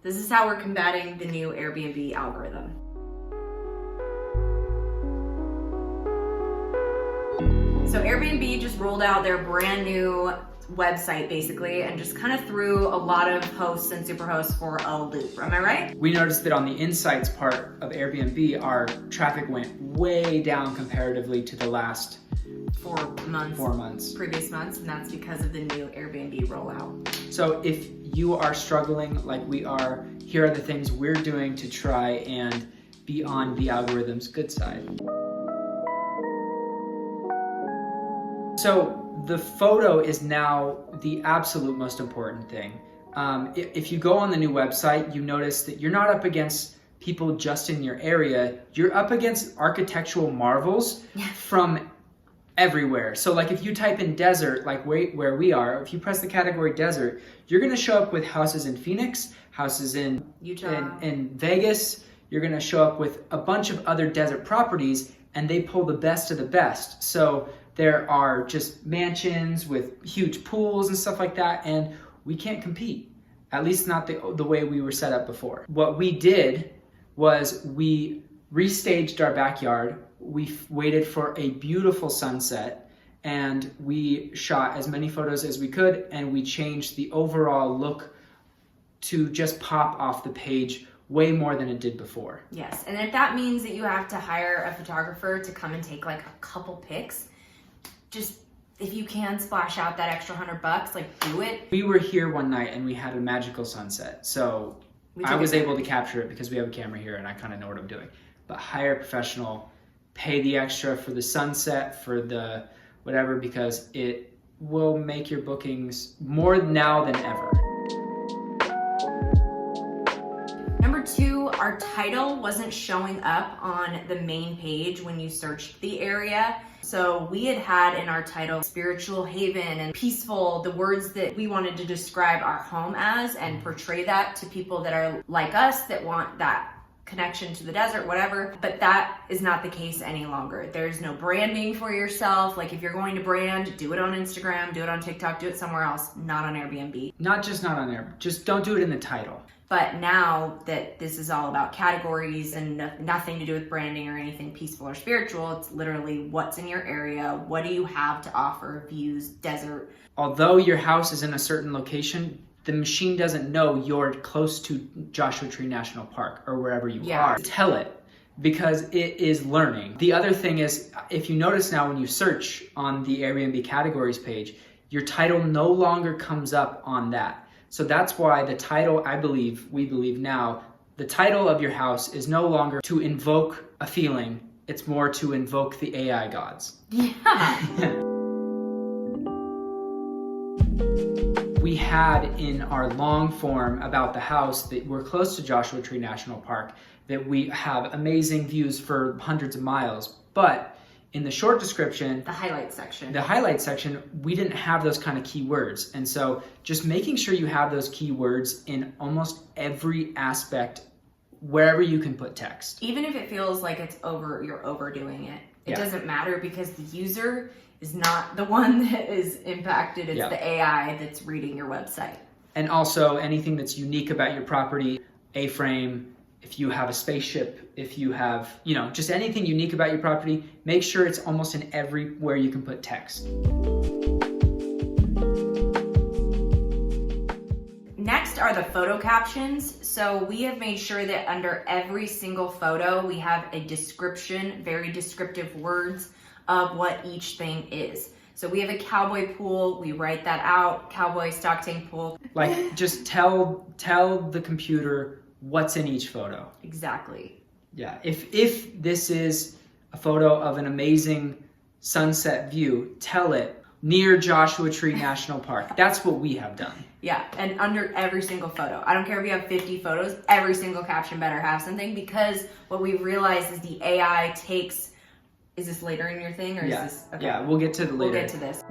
This is how we're combating the new Airbnb algorithm. So Airbnb just rolled out their brand new website basically and just kind of threw a lot of hosts and superhosts for a loop. Am I right? We noticed that on the insights part of Airbnb, our traffic went way down comparatively to the last 4 months. Previous months, and that's because of the new Airbnb rollout. So if you are struggling like we are, here are the things we're doing to try and be on the algorithm's good side. So the photo is now the absolute most important thing. If you go on the new website, you notice that you're not up against people just in your area. You're up against architectural marvels from everywhere. So like if you type in desert, like where we are, if you press the category desert, you're gonna show up with houses in Phoenix, houses in Utah, in Vegas. You're gonna show up with a bunch of other desert properties, and they pull the best of the best. So there are just mansions with huge pools and stuff like that, and we can't compete, at least not the way we were set up before. What we did was we restaged our backyard, we waited for a beautiful sunset, and we shot as many photos as we could, and we changed the overall look to just pop off the page way more than it did before. Yes, and if that means that you have to hire a photographer to come and take like a couple pics, just if you can splash out that extra $100, like do it. We were here one night and we had a magical sunset. So I was able to capture it because we have a camera here and I kind of know what I'm doing. But hire a professional, pay the extra for the sunset, for the whatever, because it will make your bookings more now than ever. Number 2, our title wasn't showing up on the main page when you searched the area. So we had in our title spiritual haven and peaceful, the words that we wanted to describe our home as and portray that to people that are like us, that want that connection to the desert, whatever. But that is not the case any longer. There's no branding for yourself. Like if you're going to brand, do it on Instagram, do it on TikTok, do it somewhere else, not on Airbnb. Not on there, just don't do it in the title. But now that this is all about categories and nothing to do with branding or anything peaceful or spiritual, it's literally what's in your area, what do you have to offer, views, desert. Although your house is in a certain location, the machine doesn't know you're close to Joshua Tree National Park or wherever you are. Tell it, because it is learning. The other thing is, if you notice now when you search on the Airbnb categories page, your title no longer comes up on that. So that's why the title, we believe now, the title of your house is no longer to invoke a feeling, it's more to invoke the AI gods. Yeah. We had in our long form about the house that we're close to Joshua Tree National Park, that we have amazing views for hundreds of miles, but in the short description, the highlight section, we didn't have those kind of keywords. And so just making sure you have those keywords in almost every aspect, wherever you can put text. Even if it feels like you're overdoing it. It doesn't matter, because the user is not the one that is impacted. It's the AI that's reading your website. And also anything that's unique about your property, A-frame, if you have a spaceship, if you have, just anything unique about your property, make sure it's almost in everywhere you can put text. Next are the photo captions. So we have made sure that under every single photo, we have a description, very descriptive words of what each thing is. So we have a cowboy pool, we write that out, cowboy stock tank pool. Like just tell the computer what's in each photo. Exactly. Yeah, if this is a photo of an amazing sunset view, tell it near Joshua Tree National Park. That's what we have done. Yeah, and under every single photo. I don't care if you have 50 photos, every single caption better have something, because what we've realized is the AI takes, is this later in your thing or is this? Okay. Yeah, we'll get to the later. We'll get to this.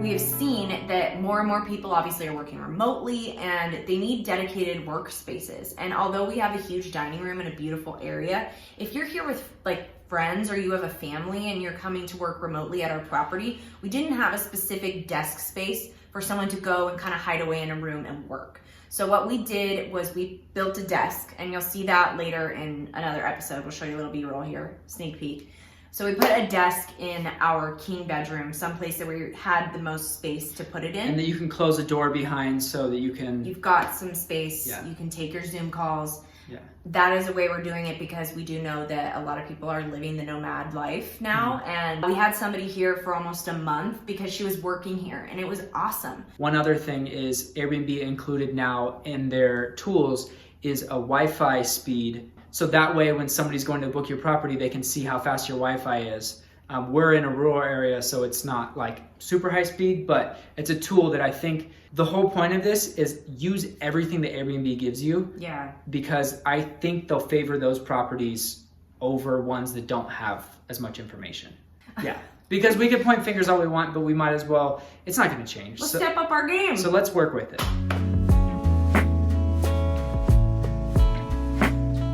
We have seen that more and more people obviously are working remotely and they need dedicated workspaces. And although we have a huge dining room in a beautiful area, if you're here with like friends or you have a family and you're coming to work remotely at our property, we didn't have a specific desk space for someone to go and kind of hide away in a room and work. So what we did was we built a desk, and you'll see that later in another episode. We'll show you a little B-roll here, sneak peek. So we put a desk in our king bedroom, someplace that we had the most space to put it in. And that you can close a door behind so that you can... You've got some space. Yeah. You can take your Zoom calls. Yeah. That is the way we're doing it, because we do know that a lot of people are living the nomad life now. And we had somebody here for almost a month because she was working here, and it was awesome. One other thing is Airbnb included now in their tools is a Wi-Fi speed. So that way when somebody's going to book your property, they can see how fast your Wi-Fi is. We're in a rural area, so it's not like super high speed, but it's a tool that I think the whole point of this is use everything that Airbnb gives you. Yeah. Because I think they'll favor those properties over ones that don't have as much information. Yeah. Because we can point fingers all we want, but we might as well, it's not going to change. Let's step up our game. So let's work with it.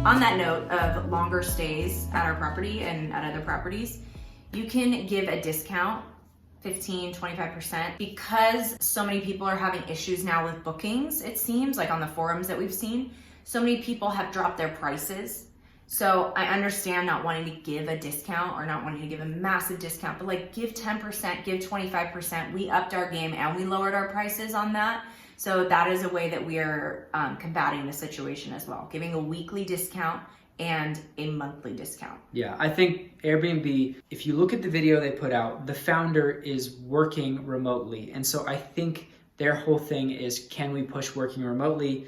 On that note of longer stays at our property and at other properties, you can give a discount, 15, 25%, because so many people are having issues now with bookings. It seems like on the forums that we've seen, so many people have dropped their prices. So I understand not wanting to give a discount or not wanting to give a massive discount, but like give 10%, give 25%. We upped our game and we lowered our prices on that. So that is a way that we are combating the situation as well, giving a weekly discount and a monthly discount. Yeah, I think Airbnb, if you look at the video they put out, the founder is working remotely. And so I think their whole thing is, can we push working remotely?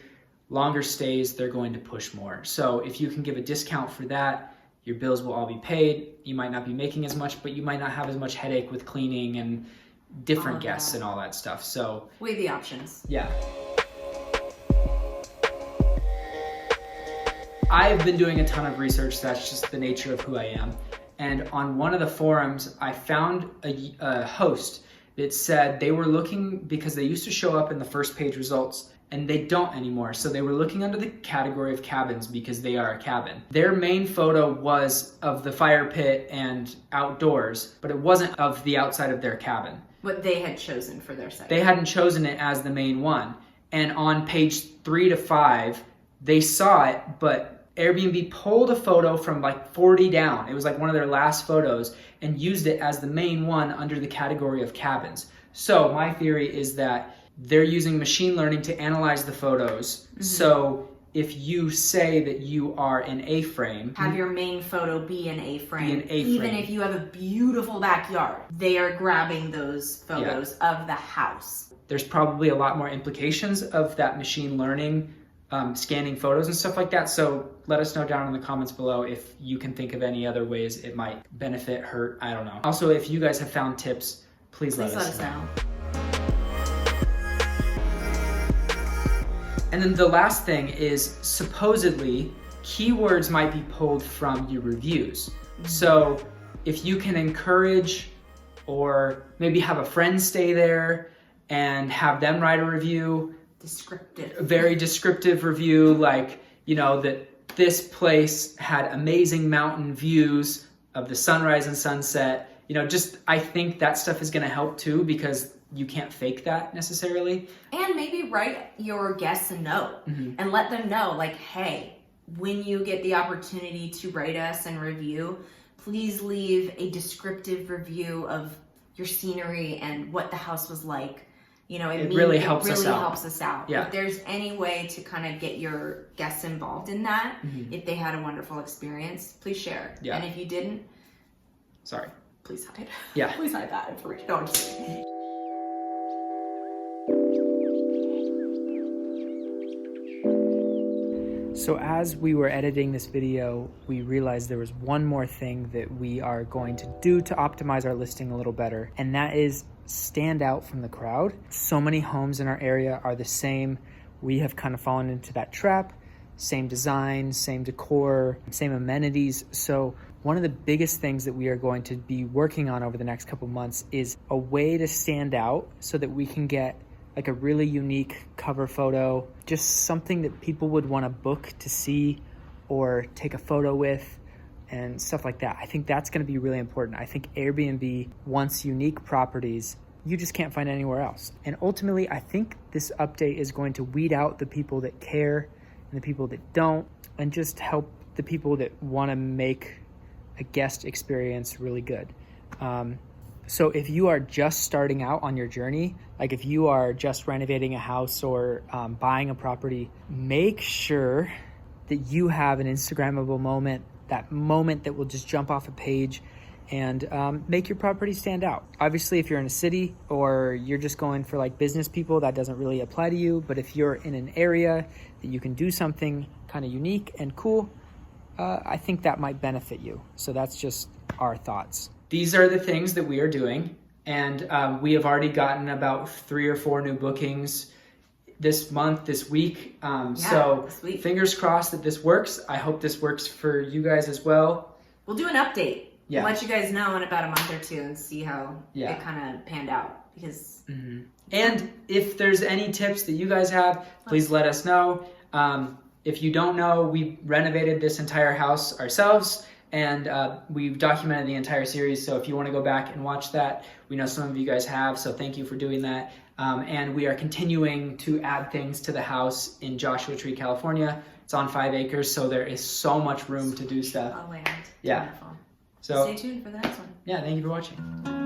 Longer stays, they're going to push more. So if you can give a discount for that, your bills will all be paid. You might not be making as much, but you might not have as much headache with cleaning and different guests and all that stuff. So weigh the options. Yeah. I've been doing a ton of research. That's just the nature of who I am. And on one of the forums, I found a host that said they were looking, because they used to show up in the first page results, and they don't anymore. So they were looking under the category of cabins because they are a cabin. Their main photo was of the fire pit and outdoors, but it wasn't of the outside of their cabin. What they had chosen for their site. They hadn't chosen it as the main one. And on page 3 to 5, they saw it, but Airbnb pulled a photo from like 40 down. It was like one of their last photos, and used it as the main one under the category of cabins. So my theory is that they're using machine learning to analyze the photos. Mm-hmm. So if you say that you are an A-frame, have your main photo be an A-frame. Be an A-frame. Even if you have a beautiful backyard, they are grabbing those photos of the house. There's probably a lot more implications of that machine learning, scanning photos and stuff like that. So let us know down in the comments below if you can think of any other ways it might benefit, hurt, I don't know. Also, if you guys have found tips, please let us know. And then the last thing is, supposedly, keywords might be pulled from your reviews. Mm-hmm. So if you can encourage or maybe have a friend stay there and have them write a review. Descriptive. A very descriptive review, like, you know, that this place had amazing mountain views of the sunrise and sunset. You know, just, I think that stuff is going to help too, because you can't fake that necessarily. And maybe write your guests a note and let them know, like, hey, when you get the opportunity to write us and review, please leave a descriptive review of your scenery and what the house was like. You know, it really helps us out. Yeah. If there's any way to kind of get your guests involved in that, if they had a wonderful experience, please share. Yeah. And if you didn't, sorry, please hide. Yeah. Please hide that information. No, I'm just kidding. So as we were editing this video, we realized there was one more thing that we are going to do to optimize our listing a little better, and that is stand out from the crowd. So many homes in our area are the same. We have kind of fallen into that trap. Same design, same decor, same amenities. So one of the biggest things that we are going to be working on over the next couple months is a way to stand out so that we can get like a really unique cover photo, just something that people would want to book to see or take a photo with and stuff like that. I think that's going to be really important. I think Airbnb wants unique properties you just can't find anywhere else. And ultimately, I think this update is going to weed out the people that care and the people that don't, and just help the people that want to make a guest experience really good. So if you are just starting out on your journey, like if you are just renovating a house or buying a property, make sure that you have an Instagrammable moment, that moment that will just jump off a page and make your property stand out. Obviously, if you're in a city or you're just going for like business people, that doesn't really apply to you. But if you're in an area that you can do something kind of unique and cool, I think that might benefit you. So that's just our thoughts. These are the things that we are doing. And we have already gotten about 3 or 4 new bookings this month, this week. So this week. Fingers crossed that this works. I hope this works for you guys as well. We'll do an update. Yeah. We'll let you guys know in about a month or 2 and see how it kind of panned out. Because And if there's any tips that you guys have, please let us know. If you don't know, we renovated this entire house ourselves, and we've documented the entire series. So if you want to go back and watch that, we know some of you guys have, so thank you for doing that. And we are continuing to add things to the house in Joshua Tree, California. It's on 5 acres, so there is so much room to do stuff. land. Yeah. Wonderful. So stay tuned for the next one. Yeah, thank you for watching.